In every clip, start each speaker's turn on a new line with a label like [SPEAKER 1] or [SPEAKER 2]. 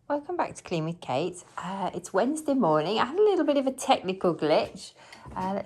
[SPEAKER 1] Welcome back to Clean with Kate. It's Wednesday morning. I had a little bit of a technical glitch. I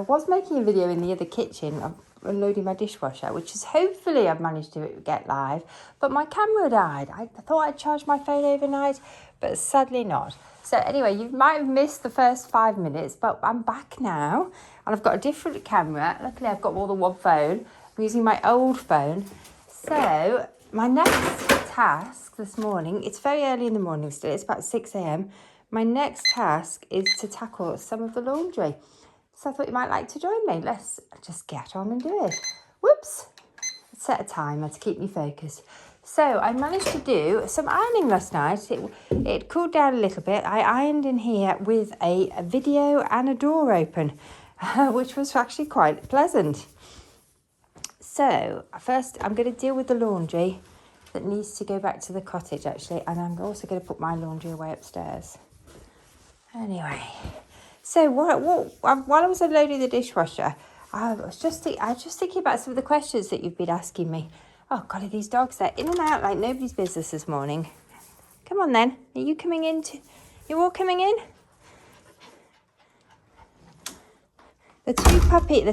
[SPEAKER 1] was making a video in the other kitchen of unloading my dishwasher, which is hopefully I've managed to get live, but my camera died. I thought I'd charged my phone overnight, but sadly not. So anyway, you might have missed the first 5 minutes, but I'm back now and I've got a different camera. Luckily I've got more than one phone. I'm using my old phone. So my next task this morning, it's very early in the morning still, it's about 6 a.m. My next task is to tackle some of the laundry. So I thought you might like to join me. Let's just get on and do it. Whoops. Set a timer to keep me focused. So I managed to do some ironing last night. It cooled down a little bit. I ironed in here with a video and a door open, which was actually quite pleasant. So first I'm going to deal with the laundry that needs to go back to the cottage actually, and I'm also going to put my laundry away upstairs. Anyway, so while I was unloading the dishwasher, I was just thinking about some of the questions that you've been asking me. Oh golly, these dogs, they're in and out like nobody's business this morning. Come on then, are you coming in? You're all coming in? The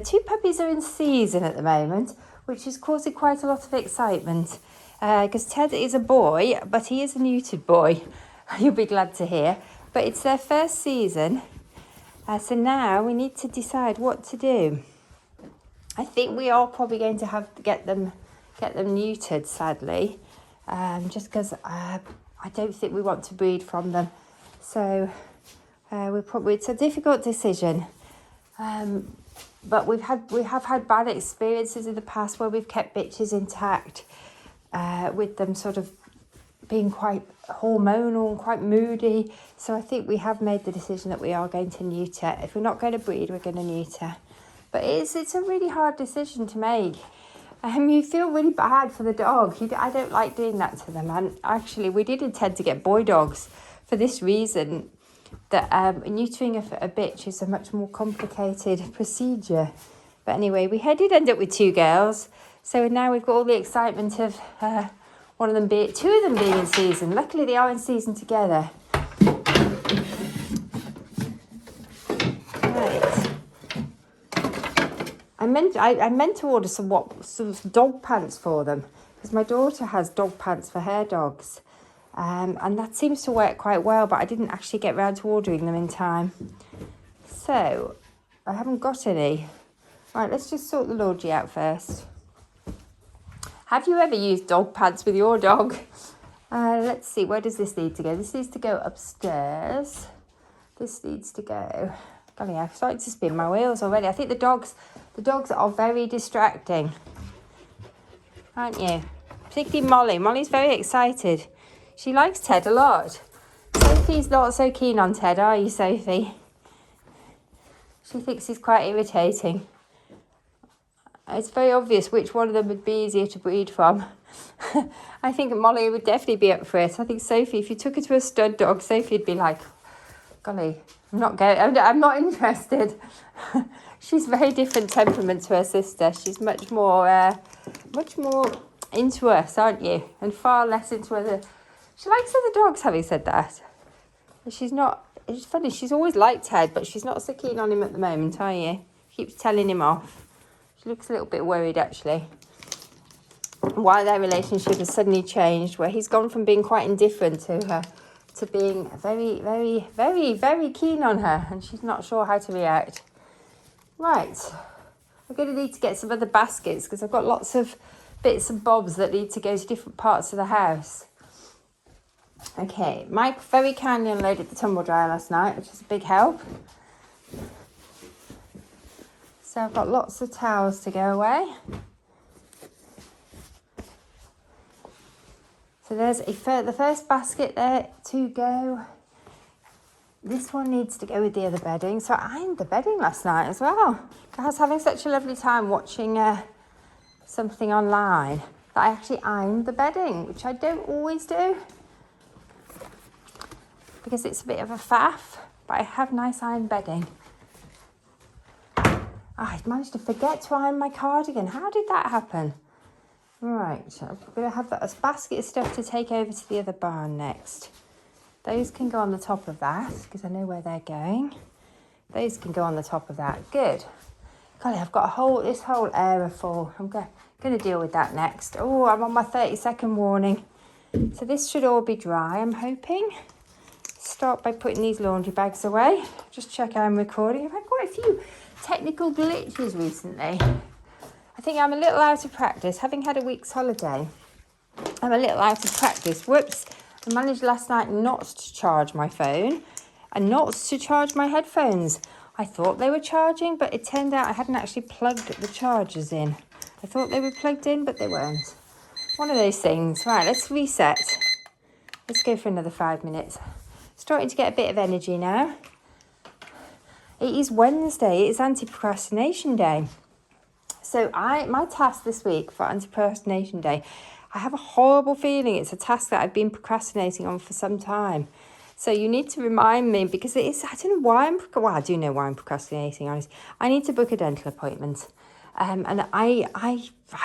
[SPEAKER 1] two puppies are in season at the moment, which is causing quite a lot of excitement. Because Ted is a boy, but he is a neutered boy. You'll be glad to hear. But it's their first season. So now we need to decide what to do. I think we are probably going to have to get them neutered, sadly. Just because I don't think we want to breed from them. So it's a difficult decision. But we have had bad experiences in the past where we've kept bitches intact, with them sort of being quite hormonal and quite moody. So I think we have made the decision that we are going to neuter. If we're not going to breed, we're going to neuter. But it's a really hard decision to make. You feel really bad for the dog. I don't like doing that to them. And actually, we did intend to get boy dogs for this reason, that neutering a bitch is a much more complicated procedure. But anyway, we did end up with two girls. So now we've got all the excitement of two of them being in season. Luckily, they are in season together. Right. I meant to order some dog pants for them, because my daughter has dog pants for her dogs. And that seems to work quite well, but I didn't actually get round to ordering them in time. So, I haven't got any. Right, let's just sort the laundry out first. Have you ever used dog pants with your dog? Let's see, where does this need to go? This needs to go upstairs. This needs to go... Golly, I've started to spin my wheels already. I think the dogs are very distracting. Aren't you? Particularly Molly. Molly's very excited. She likes Ted a lot. Sophie's not so keen on Ted, are you, Sophie? She thinks he's quite irritating. It's very obvious which one of them would be easier to breed from. I think Molly would definitely be up for it. I think Sophie, if you took her to a stud dog, Sophie'd be like, golly, I'm not interested. She's very different temperament to her sister. She's much more into us, aren't you? And far less into other... She likes other dogs, having said that. She's not... It's funny, she's always liked Ted, but she's not so keen on him at the moment, are you? Keeps telling him off. She looks a little bit worried, actually. Why their relationship has suddenly changed, where he's gone from being quite indifferent to her to being very, very, very, very keen on her, and she's not sure how to react. Right. I'm going to need to get some other baskets, because I've got lots of bits and bobs that need to go to different parts of the house. Okay, Mike very kindly unloaded the tumble dryer last night, which is a big help. So I've got lots of towels to go away. So there's the first basket there to go. This one needs to go with the other bedding. So I ironed the bedding last night as well. I was having such a lovely time watching something online that I actually ironed the bedding, which I don't always do, because it's a bit of a faff, but I have nice iron bedding. I managed to forget to iron my cardigan. How did that happen? Right, so I'm going to have a basket of stuff to take over to the other barn next. Those can go on the top of that because I know where they're going. Those can go on the top of that. Good. Golly, I've got this whole area full. I'm going to deal with that next. Oh, I'm on my 30-second warning. So this should all be dry, I'm hoping. Start by putting these laundry bags away. Just check I'm recording. I've had quite a few technical glitches recently. I think I'm a little out of practice. Having had a week's holiday, I'm a little out of practice. Whoops. I managed last night not to charge my phone and not to charge my headphones. I thought they were charging, but it turned out I hadn't actually plugged the chargers in. I thought they were plugged in, but they weren't. One of those things. Right, let's reset. Let's go for another 5 minutes. Starting to get a bit of energy now. It is Wednesday. It is Anti-procrastination Day. So my task this week for Anti-procrastination Day, I have a horrible feeling it's a task that I've been procrastinating on for some time. So you need to remind me because it is, I don't know why I do know why I'm procrastinating, honestly. I need to book a dental appointment. And I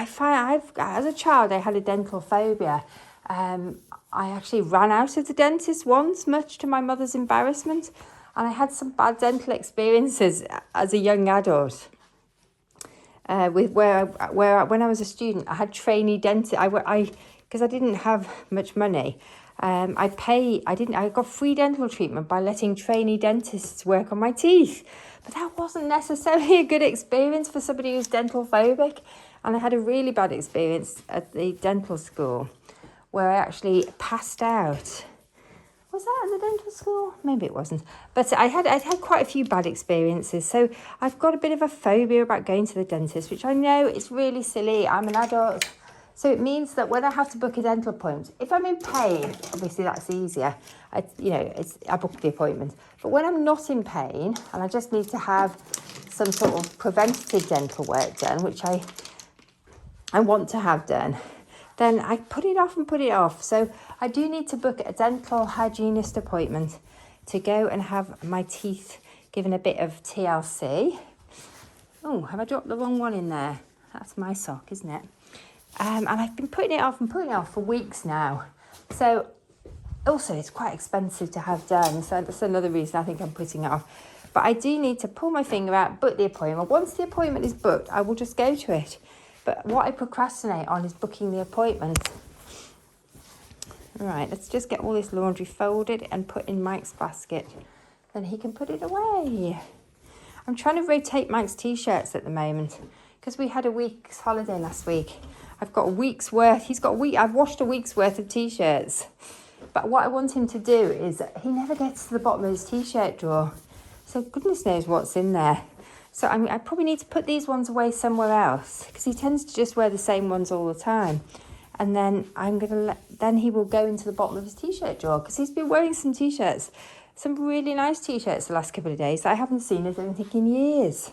[SPEAKER 1] find as a child, I had a dental phobia. I actually ran out of the dentist once, much to my mother's embarrassment. And I had some bad dental experiences as a young adult. When I was a student, I had trainee dentists. Because I didn't have much money. I got free dental treatment by letting trainee dentists work on my teeth. But that wasn't necessarily a good experience for somebody who's dental phobic. And I had a really bad experience at the dental school where I actually passed out. Was that at the dental school? Maybe it wasn't. But I'd had quite a few bad experiences. So I've got a bit of a phobia about going to the dentist, which I know it's really silly. I'm an adult. So it means that when I have to book a dental appointment, if I'm in pain, obviously that's easier. I book the appointment. But when I'm not in pain and I just need to have some sort of preventative dental work done, which I want to have done, then I put it off. So I do need to book a dental hygienist appointment to go and have my teeth given a bit of TLC. Oh, have I dropped the wrong one in there? That's my sock, isn't it? And I've been putting it off for weeks now. So also it's quite expensive to have done. So that's another reason I think I'm putting it off. But I do need to pull my finger out, book the appointment. Once the appointment is booked, I will just go to it. But what I procrastinate on is booking the appointment. All right, let's just get all this laundry folded and put in Mike's basket. Then he can put it away. I'm trying to rotate Mike's T-shirts at the moment because we had a week's holiday last week. I've got a week's worth. I've washed a week's worth of T-shirts. But what I want him to do is he never gets to the bottom of his T-shirt drawer. So goodness knows what's in there. So I probably need to put these ones away somewhere else because he tends to just wear the same ones all the time. And then then he will go into the bottom of his T-shirt drawer because he's been wearing some T-shirts, some really nice T-shirts the last couple of days that I haven't seen, I don't think, in years.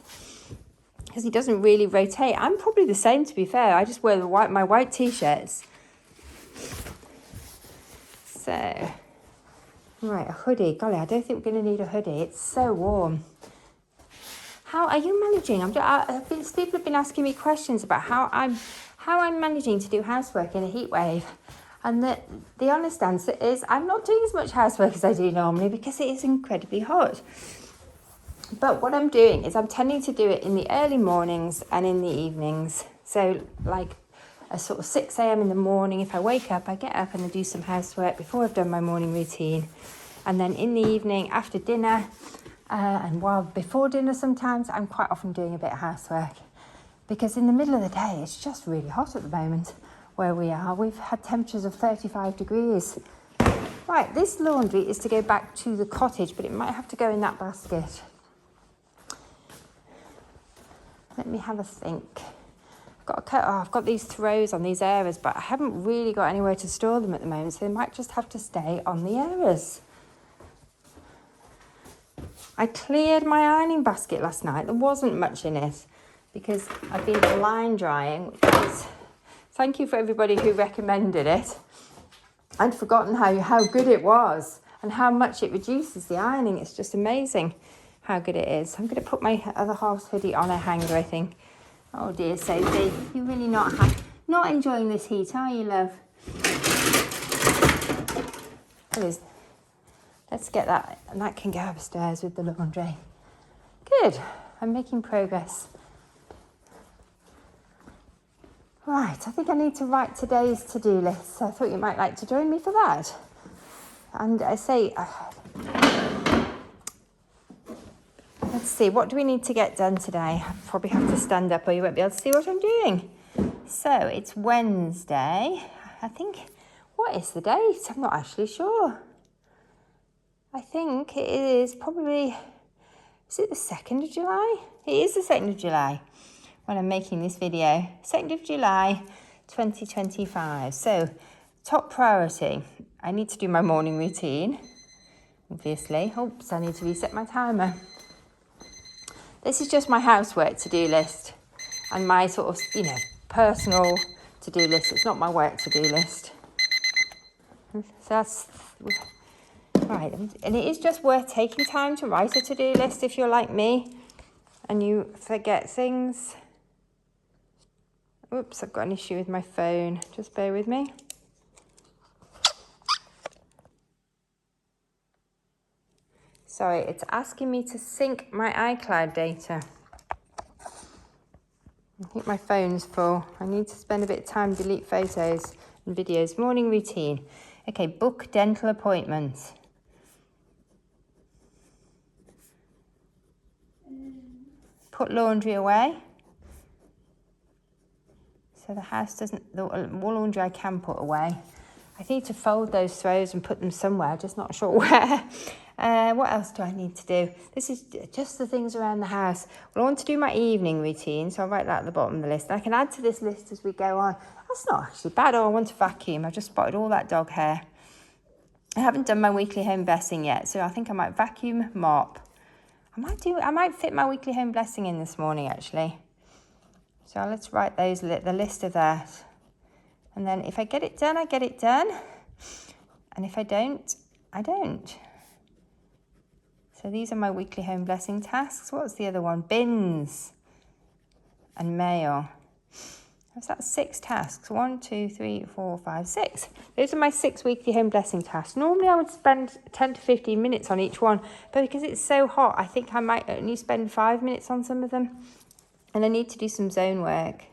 [SPEAKER 1] Because he doesn't really rotate. I'm probably the same, to be fair. I just wear my white T-shirts. So, right, a hoodie. Golly, I don't think we're going to need a hoodie. It's so warm. How are you managing? People have been asking me questions about how I'm managing to do housework in a heat wave. And the honest answer is I'm not doing as much housework as I do normally because it is incredibly hot. But what I'm doing is I'm tending to do it in the early mornings and in the evenings. So like a sort of 6 a.m. in the morning, if I wake up, I get up and I do some housework before I've done my morning routine. And then in the evening, after dinner, and while before dinner sometimes, I'm quite often doing a bit of housework. Because in the middle of the day, it's just really hot at the moment where we are. We've had temperatures of 35 degrees. Right, this laundry is to go back to the cottage, but it might have to go in that basket. Let me have a think. I've got these throws on these areas, but I haven't really got anywhere to store them at the moment, so they might just have to stay on the areas. I cleared my ironing basket last night. There wasn't much in it because I've been line drying, thank you for everybody who recommended it. I'd forgotten how good it was and how much it reduces the ironing. It's just amazing how good it is. I'm going to put my other half's hoodie on a hanger, I think. Oh dear, Sophie, you're really not Not enjoying this heat, are you, love? Let's get that, and that can go upstairs with the laundry. Good, I'm making progress. Right, I think I need to write today's to-do list. So I thought you might like to join me for that. And I say, let's see, what do we need to get done today? I probably have to stand up or you won't be able to see what I'm doing. So it's Wednesday. I think, what is the date? I'm not actually sure. I think it is probably, is it the 2nd of July? It is the 2nd of July when I'm making this video. 2nd of July, 2025. So top priority, I need to do my morning routine, obviously. Oops, I need to reset my timer. This is just my housework to-do list and my sort of, personal to-do list. It's not my work to-do list. So that's right. And it is just worth taking time to write a to-do list if you're like me and you forget things. Oops, I've got an issue with my phone. Just bear with me. Sorry, it's asking me to sync my iCloud data. I think my phone's full. I need to spend a bit of time, delete photos and videos. Morning routine. Okay, book dental appointments. Put laundry away. So the house doesn't, the laundry I can put away. I need to fold those throws and put them somewhere, just not sure where. What else do I need to do? This is just the things around the house. Well, I want to do my evening routine, so I'll write that at the bottom of the list. I can add to this list as we go on. That's not actually bad. Oh, I want to vacuum. I've just spotted all that dog hair. I haven't done my weekly home blessing yet, so I think I might vacuum, mop. I might fit my weekly home blessing in this morning, actually. So let's write the list of that. And then if I get it done, I get it done. And if I don't, I don't. So these are my weekly home blessing tasks. What's the other one? Bins and mail. That's 6 tasks. 1, 2, 3, 4, 5, 6. Those are my 6 weekly home blessing tasks. Normally I would spend 10 to 15 minutes on each one, but because it's so hot, I think I might only spend 5 minutes on some of them. And I need to do some zone work.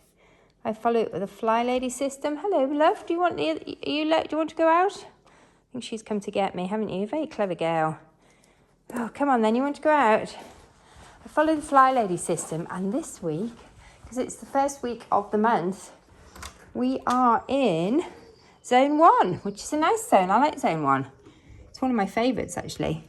[SPEAKER 1] I follow it with a fly lady system. Hello, love. Do you want to go out? I think she's come to get me, haven't you? Very clever girl. Oh, come on then. You want to go out? I follow the fly lady system, and this week, because it's the first week of the month, we are in zone 1, which is a nice zone. I like zone 1. It's one of my favourites, actually.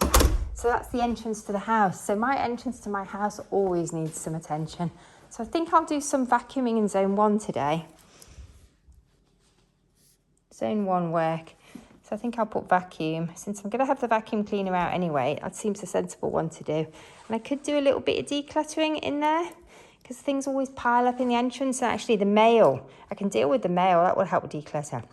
[SPEAKER 1] So that's the entrance to the house. So my entrance to my house always needs some attention. So I think I'll do some vacuuming in zone 1 today. Zone 1 work. So I think I'll put vacuum. Since I'm going to have the vacuum cleaner out anyway, that seems a sensible one to do. And I could do a little bit of decluttering in there, because things always pile up in the entrance. And actually the mail, I can deal with the mail. That will help declutter.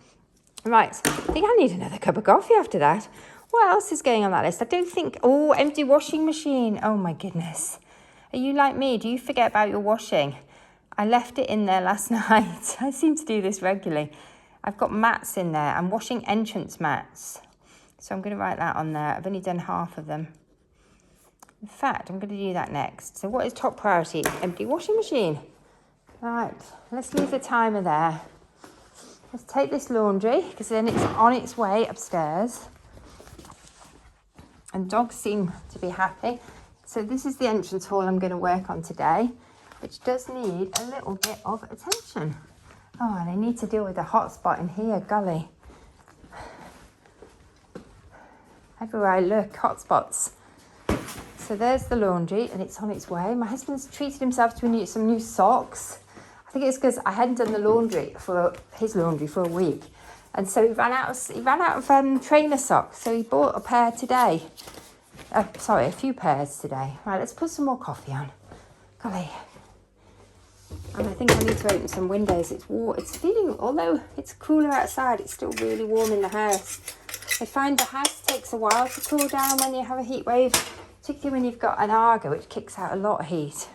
[SPEAKER 1] Right, I think I need another cup of coffee after that. What else is going on that list? I don't think... Oh, empty washing machine. Oh, my goodness. Are you like me? Do you forget about your washing? I left it in there last night. I seem to do this regularly. I've got mats in there. I'm washing entrance mats. So I'm going to write that on there. I've only done half of them. In fact, I'm going to do that next. So what is top priority? Empty washing machine. Right, let's leave the timer there. Let's take this laundry, because then it's on its way upstairs. And dogs seem to be happy. So this is the entrance hall I'm going to work on today, which does need a little bit of attention. Oh, and I need to deal with the hot spot in here, golly. Everywhere I look, hot spots. So there's the laundry, and it's on its way. My husband's treated himself to some new socks. I think it's because I hadn't done the laundry his laundry for a week. And so he ran out of trainer socks. So he bought a pair today. A few pairs today. Right, let's put some more coffee on. Golly. And I think I need to open some windows. It's warm. It's feeling, although it's cooler outside, it's still really warm in the house. I find the house takes a while to cool down when you have a heat wave, particularly when you've got an Argo, which kicks out a lot of heat.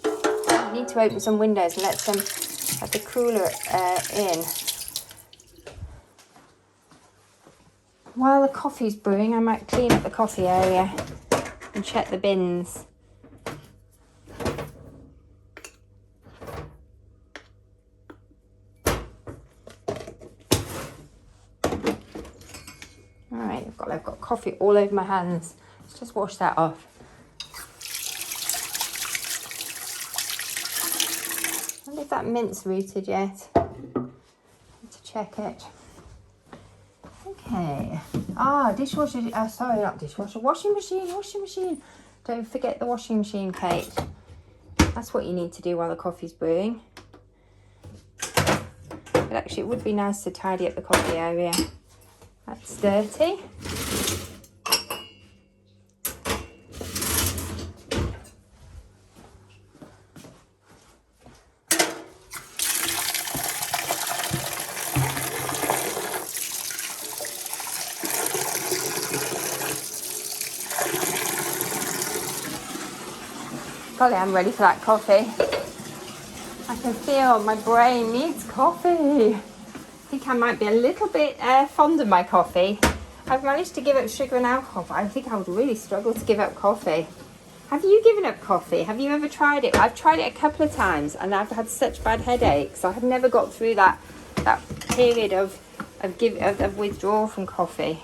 [SPEAKER 1] I need to open some windows and let some Had the cooler in. While the coffee's brewing, I might clean up the coffee area and check the bins. Alright, I've got coffee all over my hands. Let's just wash that off. I wonder if that mint's rooted yet. Need to check it. Okay. Dishwasher. Sorry, not dishwasher. Washing machine. Don't forget the washing machine, Kate. That's what you need to do while the coffee's brewing. But actually, it would be nice to tidy up the coffee area. That's dirty. Golly, I'm ready for that coffee. I can feel my brain needs coffee. I think I might be a little bit fond of my coffee. I've managed to give up sugar and alcohol, but I think I would really struggle to give up coffee. Have you given up coffee? Have you ever tried it? I've tried it a couple of times and I've had such bad headaches. I have never got through that period of withdrawal from coffee.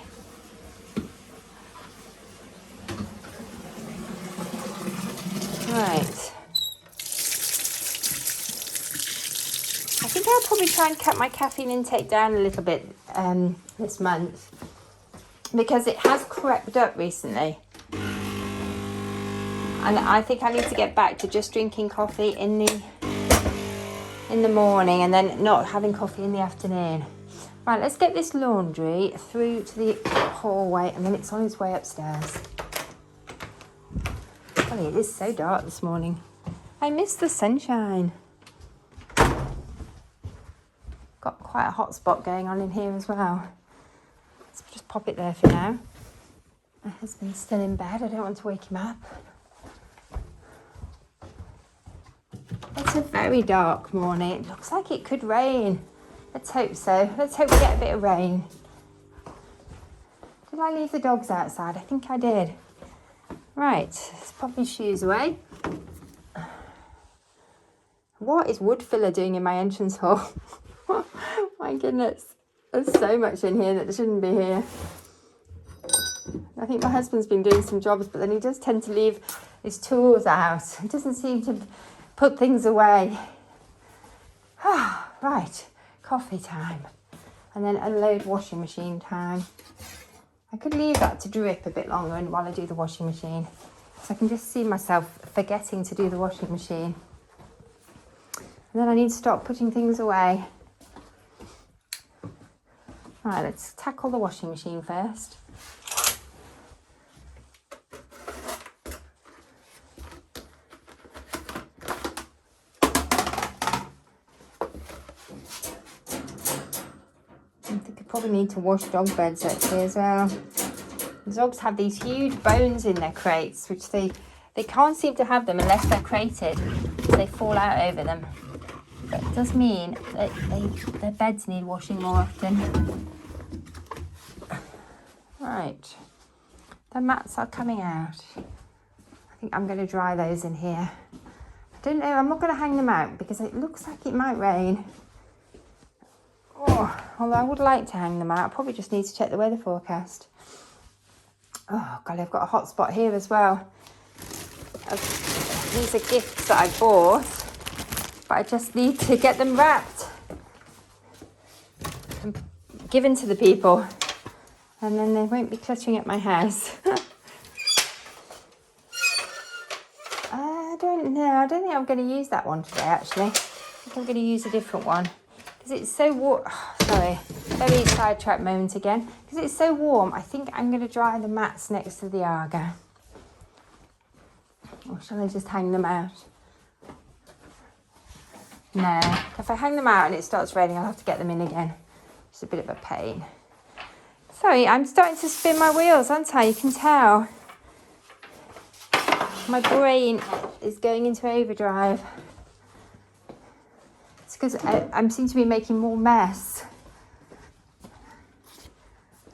[SPEAKER 1] Right. I think I'll probably try and cut my caffeine intake down a little bit this month because it has crept up recently. And I think I need to get back to just drinking coffee in the morning and then not having coffee in the afternoon. Right, let's get this laundry through to the hallway and then it's on its way upstairs. Golly, it is so dark this morning. I miss the sunshine. Got quite a hot spot going on in here as well. Let's just pop it there for now. My husband's still in bed. I don't want to wake him up. It's a very dark morning. It looks like it could rain. Let's hope so. Let's hope we get a bit of rain. Did I leave the dogs outside? I think I did. Right, let's pop his shoes away. What is wood filler doing in my entrance hall? My goodness, there's so much in here that shouldn't be here. I think my husband's been doing some jobs, but then he does tend to leave his tools out. He doesn't seem to put things away. Right, coffee time. And then unload washing machine time. I could leave that to drip a bit longer and while I do the washing machine. So I can just see myself forgetting to do the washing machine. And then I need to start putting things away. Right, let's tackle the washing machine first. Probably need to wash dog beds actually as well. The dogs have these huge bones in their crates, which they can't seem to have them unless they're crated. They fall out over them. But it does mean that their beds need washing more often. Right, the mats are coming out. I think I'm going to dry those in here. I don't know, I'm not going to hang them out because it looks like it might rain. Oh, although I would like to hang them out, I probably just need to check the weather forecast. Oh, God, I've got a hot spot here as well. These are gifts that I bought, but I just need to get them wrapped and given to the people, and then they won't be cluttering at my house. I don't know. I don't think I'm going to use that one today, actually. I think I'm going to use a different one. Because it's so warm. Sorry, very sidetracked moment again. Because it's so warm, I think I'm going to dry the mats next to the Arga. Or shall I just hang them out? No, if I hang them out and it starts raining, I'll have to get them in again. It's a bit of a pain. Sorry, I'm starting to spin my wheels, aren't I? You can tell. My brain is going into overdrive. It's because I seem to be making more mess.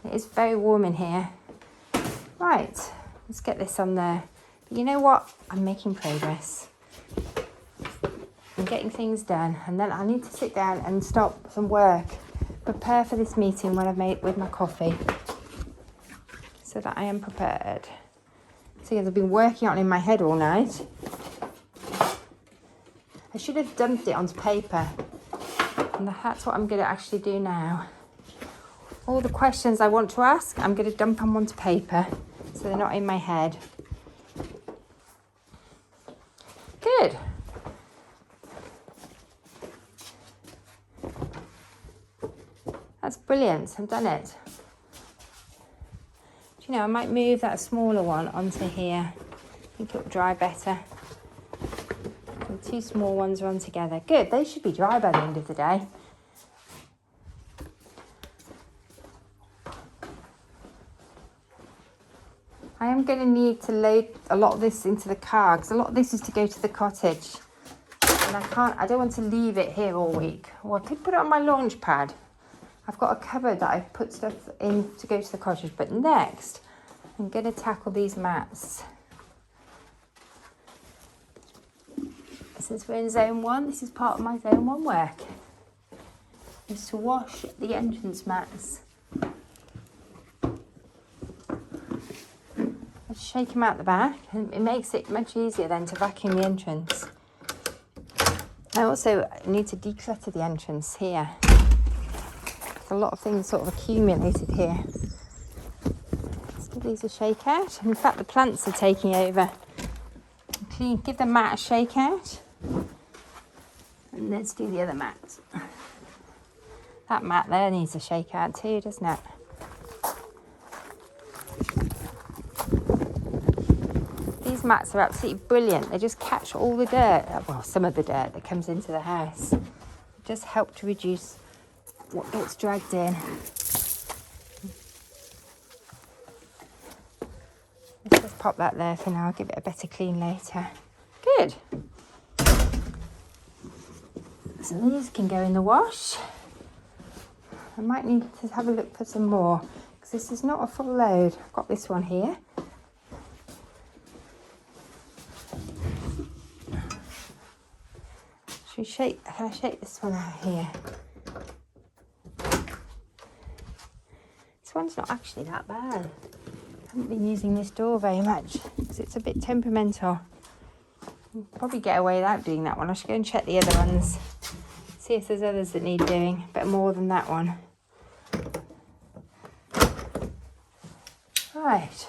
[SPEAKER 1] It is very warm in here. Right, let's get this on there. But you know what? I'm making progress. I'm getting things done, and then I need to sit down and stop some work. Prepare for this meeting when I've made with my coffee, so that I am prepared. See, I've been working on it in my head all night. I should have dumped it onto paper, and that's what I'm going to actually do now. All the questions I want to ask, I'm going to dump them onto paper, so they're not in my head. Good. That's brilliant. I've done it. Do you know, I might move that smaller one onto here. I think it'll dry better. The two small ones are on together. Good. They should be dry by the end of the day. I am going to need to load a lot of this into the car, because a lot of this is to go to the cottage. And I don't want to leave it here all week. Or I could put it on my launch pad. I've got a cupboard that I've put stuff in to go to the cottage. But next, I'm going to tackle these mats. Since we're in zone 1, this is part of my zone 1 work. Is to wash the entrance mats. I just shake them out the back, and it makes it much easier then to vacuum the entrance. I also need to declutter the entrance here. A lot of things sort of accumulated here. Let's give these a shake out. In fact, the plants are taking over. Clean, give the mat a shake out. And let's do the other mat. That mat there needs a shake out too, doesn't it? These mats are absolutely brilliant. They just catch all the dirt, well, some of the dirt that comes into the house. Just help to reduce what gets dragged in. Let's just pop that there for now. I'll give it a better clean later. Good. So these can go in the wash. I might need to have a look for some more, because this is not a full load. I've got this one here. Can I shake this one out here? This one's not actually that bad. I haven't been using this door very much because it's a bit temperamental. I'll probably get away without doing that one. I should go and check the other ones. See if there's others that need doing, but more than that one. Right.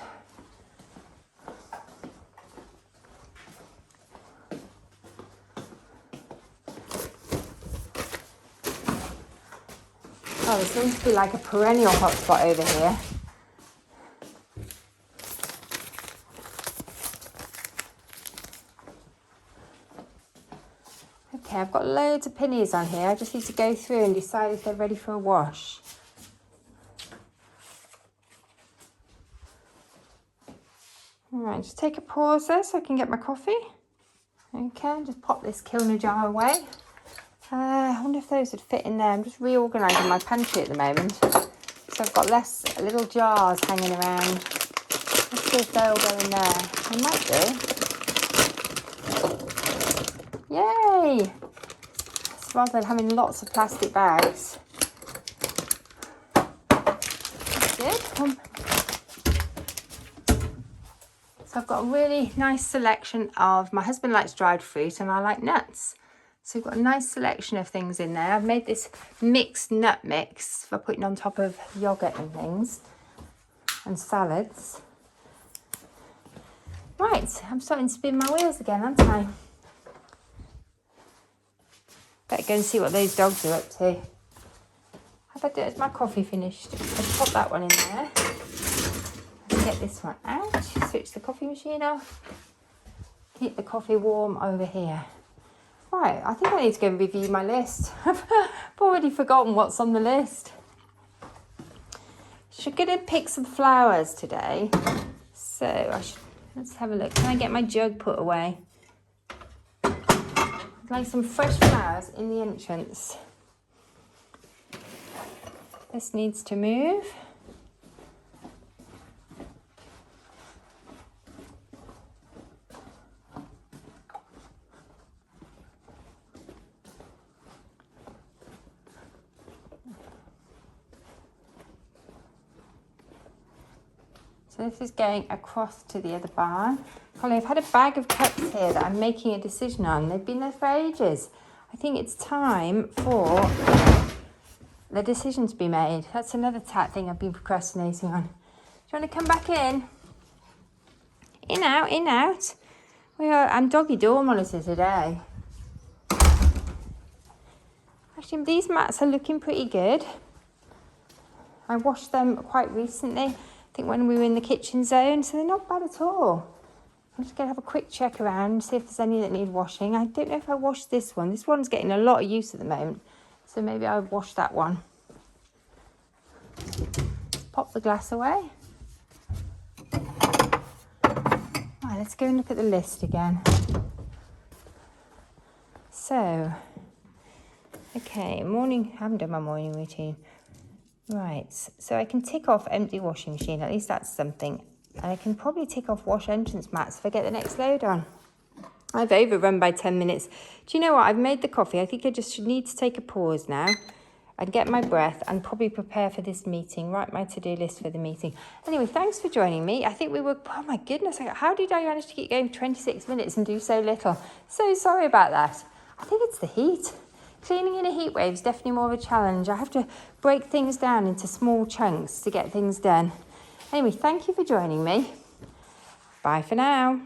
[SPEAKER 1] Oh, there seems to be like a perennial hotspot over here. Okay, I've got loads of pennies on here. I just need to go through and decide if they're ready for a wash. All right, just take a pause there so I can get my coffee. Okay, just pop this Kilner jar away. I wonder if those would fit in there. I'm just reorganising my pantry at the moment. So I've got less little jars hanging around. Let's see if they'll go in there. They might do. Yay! It's rather than having lots of plastic bags. That's good. So I've got a really nice selection of, my husband likes dried fruit and I like nuts. So we've got a nice selection of things in there. I've made this mixed nut mix for putting on top of yoghurt and things and salads. Right, I'm starting to spin my wheels again, aren't I? Better go and see what those dogs are up to. Have I done? Is my coffee finished? Let's pop that one in there. Let's get this one out. Switch the coffee machine off. Keep the coffee warm over here. Right, I think I need to go and review my list. I've already forgotten what's on the list. Should get to pick some flowers today. So let's have a look. Can I get my jug put away? I'd like some fresh flowers in the entrance. This needs to move. So this is going across to the other barn. Holly, I've had a bag of cups here that I'm making a decision on. They've been there for ages. I think it's time for the decision to be made. That's another thing I've been procrastinating on. Do you want to come back in? In, out, in, out. I'm doggy door monitor today. Actually, these mats are looking pretty good. I washed them quite recently. I think when we were in the kitchen zone, so they're not bad at all. I'm just going to have a quick check around, see if there's any that need washing. I don't know if I washed this one. This one's getting a lot of use at the moment, so maybe I'll wash that one. Pop the glass away. Right, let's go and look at the list again. So, okay, morning, I haven't done my morning routine. Right, so I can tick off empty washing machine, at least that's something. And I can probably tick off wash entrance mats if I get the next load on. I've overrun by 10 minutes. Do you know what? I've made the coffee. I think I just need to take a pause now and get my breath and probably prepare for this meeting, write my to-do list for the meeting. Anyway, thanks for joining me. I think we were, oh my goodness, how did I manage to keep going 26 minutes and do so little? So sorry about that. I think it's the heat. Cleaning in a heat wave is definitely more of a challenge. I have to break things down into small chunks to get things done. Anyway, thank you for joining me. Bye for now.